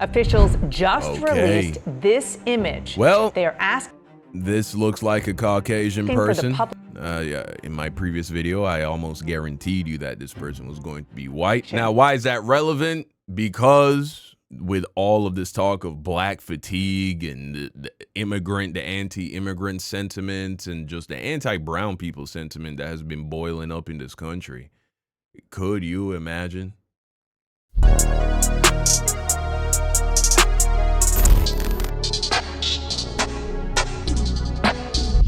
Officials just released this image. Well, they are asking. This looks like a Caucasian person. Yeah, in my previous video, I almost guaranteed you that this person was going to be white. Now, why is that relevant? Because with all of this talk of black fatigue and the anti-immigrant sentiment and just the anti-brown people sentiment that has been boiling up in this country, could you imagine?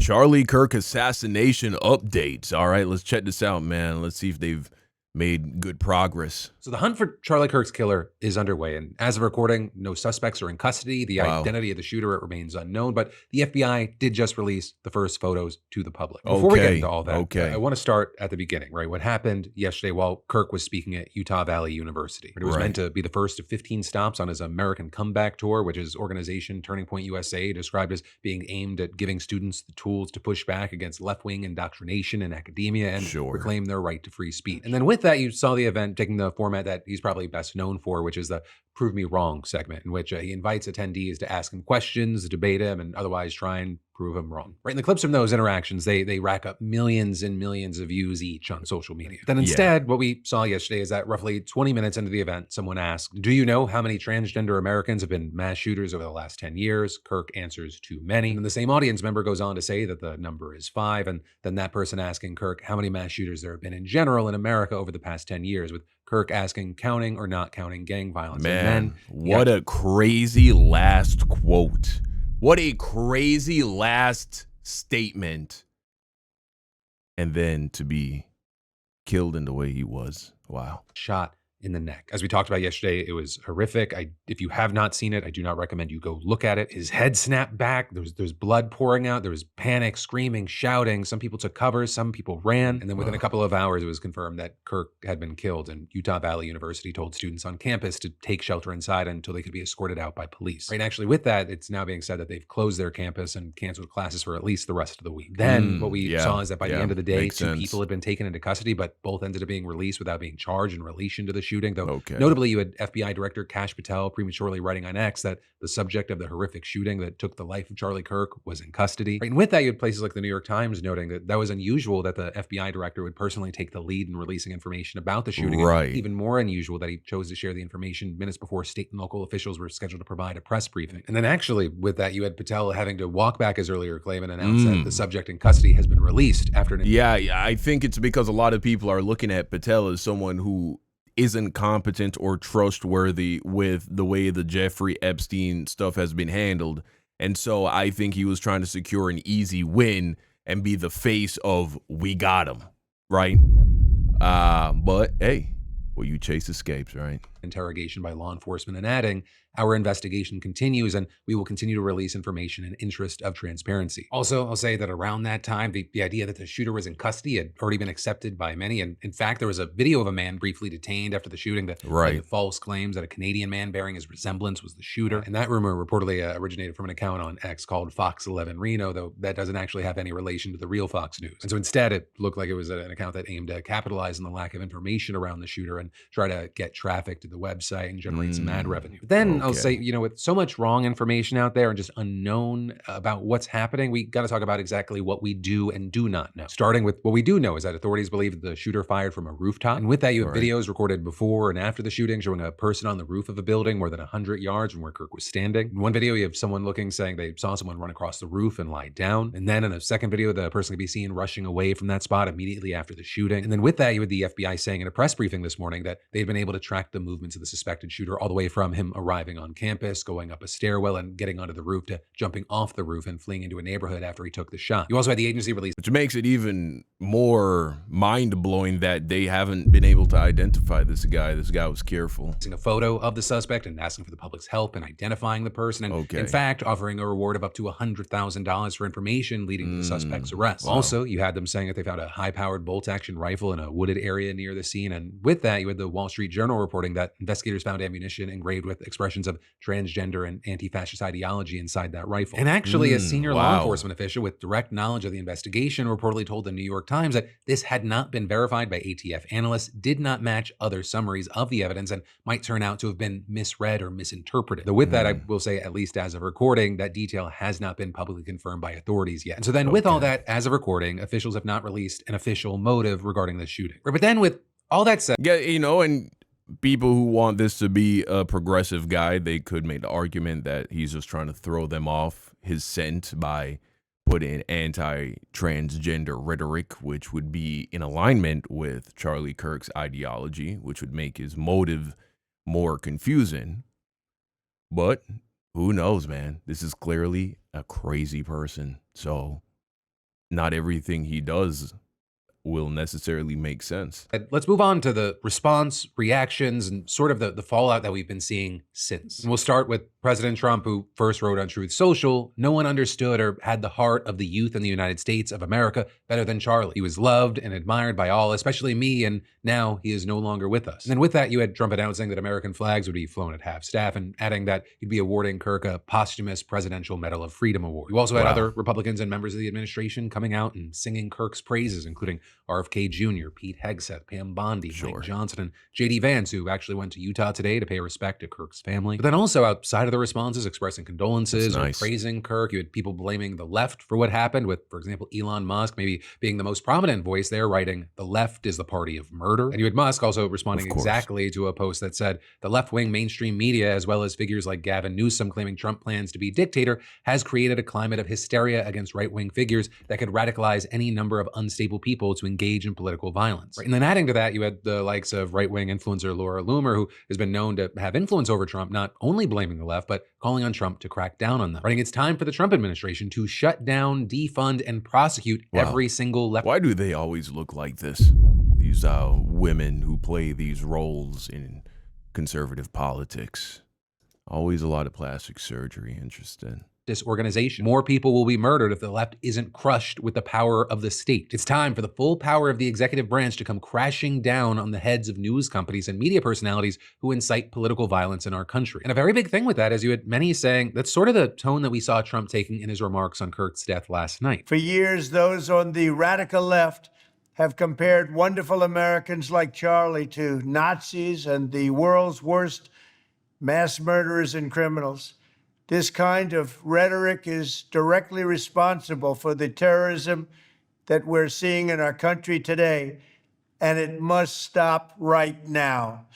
Charlie Kirk assassination updates. All right, let's check this out, man. Let's see if they've made good progress. So the hunt for Charlie Kirk's killer is underway, and as of recording, no suspects are in custody. The identity of the shooter remains unknown, but the FBI did just release the first photos to the public. Before we get into all that, I want to start at the beginning, right? What happened yesterday while Kirk was speaking at Utah Valley University. It was meant to be the first of 15 stops on his American Comeback Tour, which his organization, Turning Point USA, described as being aimed at giving students the tools to push back against left-wing indoctrination in academia and reclaim their right to free speech. And then with that, you saw the event taking the format that he's probably best known for, which is the Prove Me Wrong segment, in which he invites attendees to ask him questions, debate him, and otherwise try and prove him wrong. Right, and the clips from those interactions, they rack up millions and millions of views each on social media. Then instead, what we saw yesterday is that roughly 20 minutes into the event, someone asked, do you know how many transgender Americans have been mass shooters over the last 10 years? Kirk answers, too many. And the same audience member goes on to say that the number is 5, and then that person asking Kirk how many mass shooters there have been in general in America over the past 10 years, with Kirk asking, counting or not counting gang violence. Man, what a crazy last quote. What a crazy last statement. And then to be killed in the way he was. Wow. Shot in the neck. As we talked about yesterday, it was horrific. If you have not seen it, I do not recommend you go look at it. His head snapped back. There's blood pouring out. There was panic, screaming, shouting. Some people took cover. Some people ran. And then within a couple of hours, it was confirmed that Kirk had been killed. And Utah Valley University told students on campus to take shelter inside until they could be escorted out by police. Right. And actually with that, it's now being said that they've closed their campus and canceled classes for at least the rest of the week. Then what we saw is that by the end of the day, 2 people had been taken into custody, but both ended up being released without being charged in relation to the shooting. Though notably, you had FBI Director Kash Patel prematurely writing on X that the subject of the horrific shooting that took the life of Charlie Kirk was in custody. Right, and with that, you had places like the New York Times noting that that was unusual that the FBI director would personally take the lead in releasing information about the shooting. And even more unusual that he chose to share the information minutes before state and local officials were scheduled to provide a press briefing. And then actually with that, you had Patel having to walk back his earlier claim and announce that the subject in custody has been released after an I think it's because a lot of people are looking at Patel as someone who isn't competent or trustworthy with the way the Jeffrey Epstein stuff has been handled. And so I think he was trying to secure an easy win and be the face of we got him, right? But hey, well, you chase escapes, right? Interrogation by law enforcement, and adding, our investigation continues and we will continue to release information in interest of transparency. Also, I'll say that around that time, the idea that the shooter was in custody had already been accepted by many. And in fact, there was a video of a man briefly detained after the shooting that made false claims that a Canadian man bearing his resemblance was the shooter. And that rumor reportedly originated from an account on X called Fox 11 Reno, though that doesn't actually have any relation to the real Fox News. And so instead, it looked like it was an account that aimed to capitalize on the lack of information around the shooter and try to get traffic to the website and generate some ad revenue. But then I'll say, with so much wrong information out there and just unknown about what's happening, we got to talk about exactly what we do and do not know. Starting with what we do know is that authorities believe that the shooter fired from a rooftop. And with that, you have videos recorded before and after the shooting showing a person on the roof of a building more than 100 yards from where Kirk was standing. In one video, you have someone saying they saw someone run across the roof and lie down. And then in a second video, the person can be seen rushing away from that spot immediately after the shooting. And then with that, you had the FBI saying in a press briefing this morning that they'd been able to track the movements of the suspected shooter all the way from him arriving on campus, going up a stairwell and getting onto the roof to jumping off the roof and fleeing into a neighborhood after he took the shot. You also had the agency release, which makes it even more mind-blowing that they haven't been able to identify this guy. This guy was careful. A photo of the suspect and asking for the public's help in identifying the person, and in fact offering a reward of up to $100,000 for information leading to the suspect's arrest. Also, you had them saying that they found a high-powered bolt-action rifle in a wooded area near the scene, and with that, you had the Wall Street Journal reporting that that investigators found ammunition engraved with expressions of transgender and anti-fascist ideology inside that rifle. And actually, a senior law enforcement official with direct knowledge of the investigation reportedly told the New York Times that this had not been verified by ATF analysts, did not match other summaries of the evidence, and might turn out to have been misread or misinterpreted. Though with that, I will say, at least as of recording, that detail has not been publicly confirmed by authorities yet. And so then with all that, as of recording, officials have not released an official motive regarding the shooting. But then with all that said, yeah, you know, and people who want this to be a progressive guy, they could make the argument that he's just trying to throw them off his scent by putting anti-transgender rhetoric, which would be in alignment with Charlie Kirk's ideology, which would make his motive more confusing. But who knows, man? This is clearly a crazy person. So not everything he does will necessarily make sense. Let's move on to the response, reactions, and sort of the fallout that we've been seeing since. And we'll start with President Trump, who first wrote on Truth Social, "No one understood or had the heart of the youth in the United States of America better than Charlie. He was loved and admired by all, especially me, and now he is no longer with us." And then with that, you had Trump announcing that American flags would be flown at half-staff and adding that he'd be awarding Kirk a posthumous Presidential Medal of Freedom award. You also had other Republicans and members of the administration coming out and singing Kirk's praises, including RFK Jr., Pete Hegseth, Pam Bondi, Mike Johnson, and J.D. Vance, who actually went to Utah today to pay respect to Kirk's family. But then also outside of the responses expressing condolences or praising Kirk, you had people blaming the left for what happened, with, for example, Elon Musk maybe being the most prominent voice there, writing, "The left is the party of murder." And you had Musk also responding exactly to a post that said, "The left-wing mainstream media, as well as figures like Gavin Newsom claiming Trump plans to be dictator, has created a climate of hysteria against right-wing figures that could radicalize any number of unstable people to engage in political violence." Right? And then adding to that, you had the likes of right-wing influencer Laura Loomer, who has been known to have influence over Trump, not only blaming the left, but calling on Trump to crack down on them. Writing, "It's time for the Trump administration to shut down, defund, and prosecute every single left." Why do they always look like this? These women who play these roles in conservative politics. Always a lot of plastic surgery. Interesting. This organization. More people will be murdered if the left isn't crushed with the power of the state. It's time for the full power of the executive branch to come crashing down on the heads of news companies and media personalities who incite political violence in our country. And a very big thing with that is you had many saying that's sort of the tone that we saw Trump taking in his remarks on Kirk's death last night. For years, those on the radical left have compared wonderful Americans like Charlie to Nazis and the world's worst mass murderers and criminals. This kind of rhetoric is directly responsible for the terrorism that we're seeing in our country today, and it must stop right now.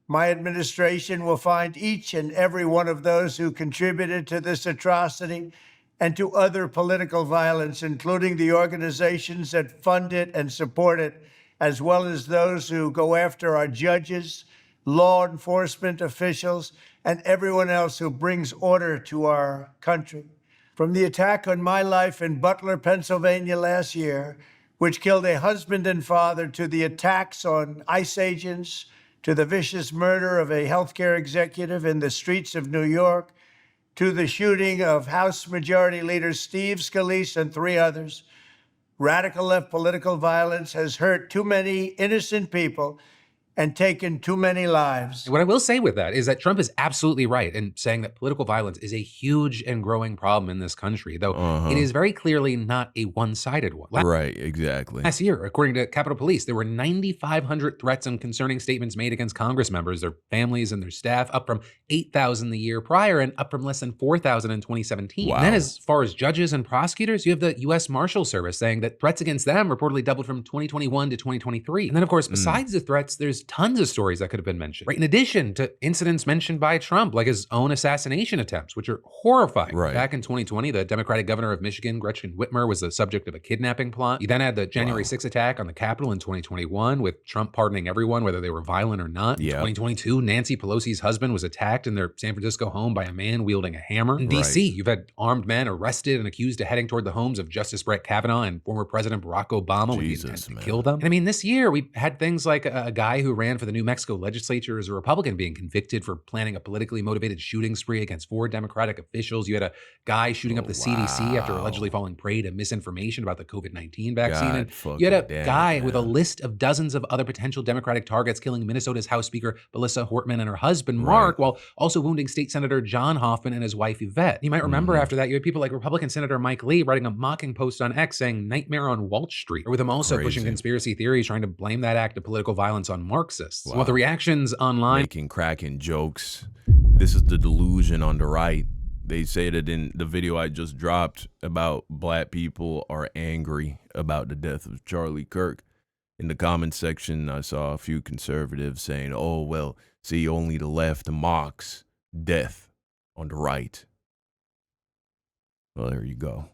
My administration will find each and every one of those who contributed to this atrocity and to other political violence, including the organizations that fund it and support it, as well as those who go after our judges, law enforcement officials, and everyone else who brings order to our country. From the attack on my life in Butler, Pennsylvania last year, which killed a husband and father, to the attacks on ICE agents, to the vicious murder of a healthcare executive in the streets of New York, to the shooting of House Majority Leader Steve Scalise and 3 others, radical left political violence has hurt too many innocent people and taken too many lives. What I will say with that is that Trump is absolutely right in saying that political violence is a huge and growing problem in this country, though it is very clearly not a one-sided one. Right, exactly. Last year, according to Capitol Police, there were 9,500 threats and concerning statements made against Congress members, their families, and their staff, up from 8,000 the year prior and up from less than 4,000 in 2017. Wow. And then as far as judges and prosecutors, you have the U.S. Marshal Service saying that threats against them reportedly doubled from 2021 to 2023. And then, of course, besides the threats, there's tons of stories that could have been mentioned, right? In addition to incidents mentioned by Trump, like his own assassination attempts, which are horrifying. Right. Back in 2020, the Democratic governor of Michigan, Gretchen Whitmer, was the subject of a kidnapping plot. You then had the January 6th attack on the Capitol in 2021, with Trump pardoning everyone, whether they were violent or not. In 2022, Nancy Pelosi's husband was attacked in their San Francisco home by a man wielding a hammer. In D.C., you've had armed men arrested and accused of heading toward the homes of Justice Brett Kavanaugh and former President Barack Obama with the intent to kill them. And I mean, this year, we had things like a guy who who ran for the New Mexico legislature as a Republican being convicted for planning a politically motivated shooting spree against 4 Democratic officials. You had a guy shooting up the CDC after allegedly falling prey to misinformation about the COVID-19 vaccine. And you had a guy with a list of dozens of other potential Democratic targets, killing Minnesota's House Speaker Melissa Hortman and her husband Mark, while also wounding State Senator John Hoffman and his wife Yvette. You might remember after that, you had people like Republican Senator Mike Lee writing a mocking post on X saying "Nightmare on Wall Street," or with him also pushing conspiracy theories, trying to blame that act of political violence on Marxists. While the reactions online making cracking jokes. This is the delusion on the right. They say that in the video I just dropped about black people are angry about the death of Charlie Kirk. In the comment section, I saw a few conservatives saying, oh, well, see, only the left mocks death on the right. Well, there you go.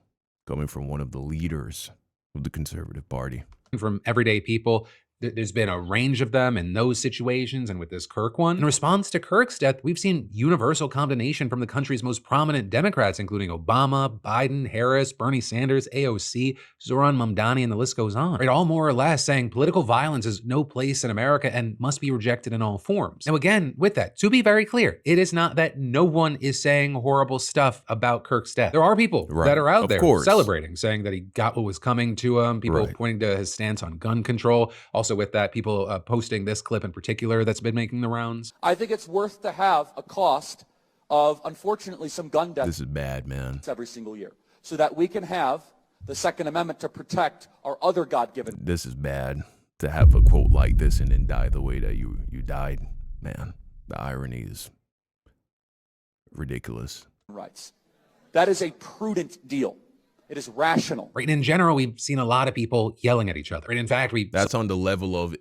Coming from one of the leaders of the Conservative Party. From everyday people. There's been a range of them in those situations, and with this Kirk one. In response to Kirk's death, we've seen universal condemnation from the country's most prominent Democrats, including Obama, Biden, Harris, Bernie Sanders, AOC, Zoran Mamdani, and the list goes on. Right, all more or less saying political violence has no place in America and must be rejected in all forms. Now again, with that, to be very clear, it is not that no one is saying horrible stuff about Kirk's death. There are people that are out there celebrating, saying that he got what was coming to him, people pointing to his stance on gun control. Also with that, people posting this clip in particular that's been making the rounds. I think it's worth to have a cost of, unfortunately, some gun deaths. This is bad, man. Every single year, so that we can have the Second Amendment to protect our other God-given. This is bad to have a quote like this and then die the way that you died, man. The irony is ridiculous. Rights. That is a prudent deal. It is rational. Right. And in general, we've seen a lot of people yelling at each other. Right. In fact, that's on the level of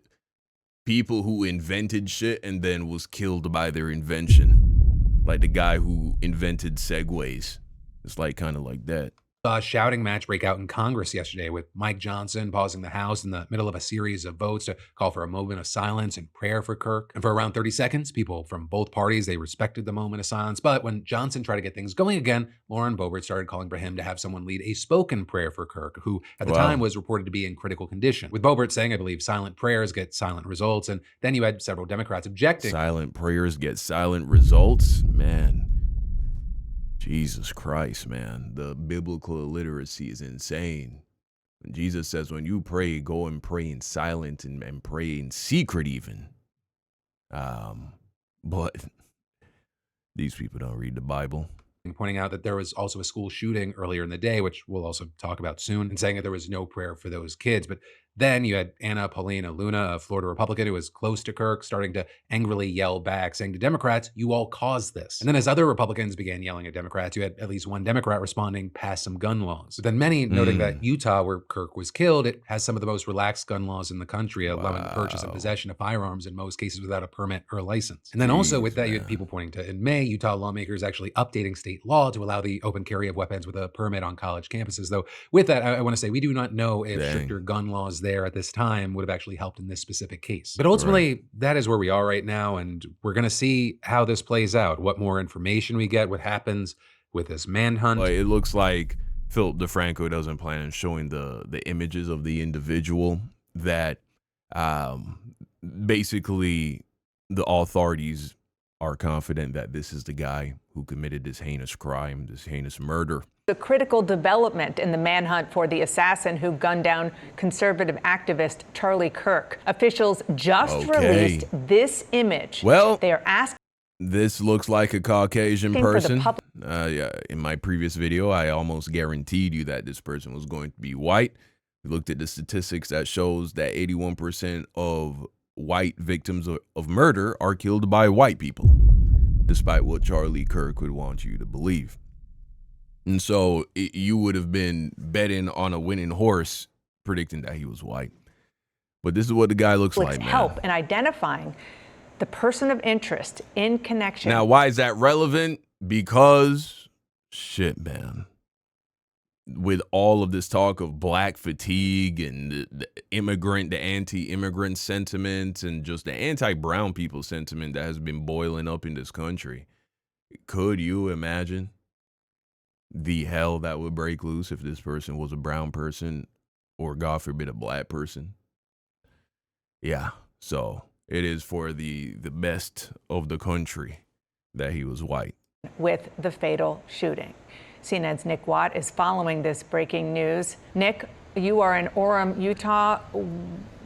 people who invented shit and then was killed by their invention. Like the guy who invented segways. It's like kind of like that. A shouting match break out in Congress yesterday with Mike Johnson pausing the House in the middle of a series of votes to call for a moment of silence and prayer for Kirk. And for around 30 seconds, people from both parties, they respected the moment of silence. But when Johnson tried to get things going again, Lauren Boebert started calling for him to have someone lead a spoken prayer for Kirk, who at the time was reported to be in critical condition. With Boebert saying, I believe, silent prayers get silent results. And then you had several Democrats objecting. Silent prayers get silent results? Man. Jesus Christ, man. The biblical illiteracy is insane. Jesus says when you pray, go and pray in silence and pray in secret even. But these people don't read the Bible. Pointing out that there was also a school shooting earlier in the day, which we'll also talk about soon, and saying that there was no prayer for those kids. But then you had Anna Paulina Luna, a Florida Republican who was close to Kirk, starting to angrily yell back, saying to Democrats, you all caused this. And then as other Republicans began yelling at Democrats, you had at least one Democrat responding, pass some gun laws. But then many noting that Utah, where Kirk was killed, it has some of the most relaxed gun laws in the country, allowing the purchase and possession of firearms in most cases without a permit or a license. And then also with that, you had people pointing to, in May, Utah lawmakers actually updating state law to allow the open carry of weapons with a permit on college campuses. Though with that, I want to say we do not know if stricter gun laws there at this time would have actually helped in this specific case. But ultimately, that is where we are right now, and we're going to see how this plays out, what more information we get, what happens with this manhunt. It looks like Philip DeFranco doesn't plan on showing the images of the individual that basically the authorities are confident that this is the guy who committed this heinous crime, this heinous murder. The critical development in the manhunt for the assassin who gunned down conservative activist Charlie Kirk. Officials just released this image. Well, they are asking. This looks like a Caucasian person. Yeah, in my previous video, I almost guaranteed you that this person was going to be white. We looked at the statistics that shows that 81% of white victims of murder are killed by white people, despite what Charlie Kirk would want you to believe. And so you would have been betting on a winning horse predicting that he was white. But this is what the guy looks like, man. Help in identifying the person of interest in connection. Now, why is that relevant? Because, shit, man. With all of this talk of black fatigue and the anti-immigrant sentiment and just the anti-brown people sentiment that has been boiling up in this country, could you imagine the hell that would break loose if this person was a brown person or, God forbid, a black person? Yeah, so it is for the best of the country that he was white. With the fatal shooting. CNN's Nick Watt is following this breaking news. Nick, you are in Orem, Utah.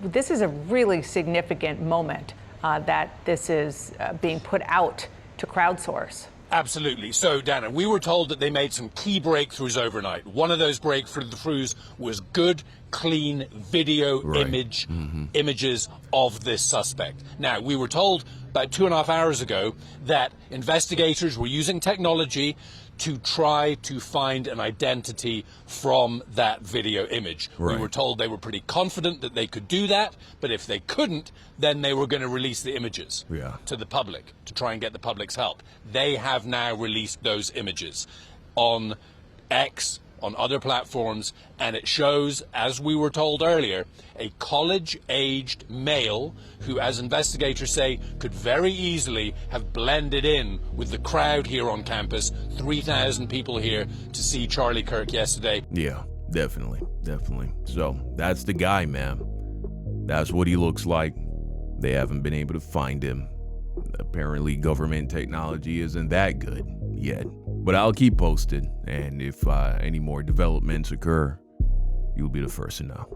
This is a really significant moment that this is being put out to crowdsource. Absolutely. So, Dana, we were told that they made some key breakthroughs overnight. One of those breakthroughs was good, clean video images of this suspect. Now, we were told about 2.5 hours ago that investigators were using technology to try to find an identity from that video image. We were told they were pretty confident that they could do that, but if they couldn't, then they were going to release the images to the public to try and get the public's help. They have now released those images on X, on other platforms, and it shows, as we were told earlier, a college-aged male who, as investigators say, could very easily have blended in with the crowd here on campus. 3,000 people here to see Charlie Kirk yesterday. Yeah, definitely. So that's the guy, man. That's what he looks like. They haven't been able to find him. Apparently government technology isn't that good yet. But I'll keep posted, and if any more developments occur, you'll be the first to know.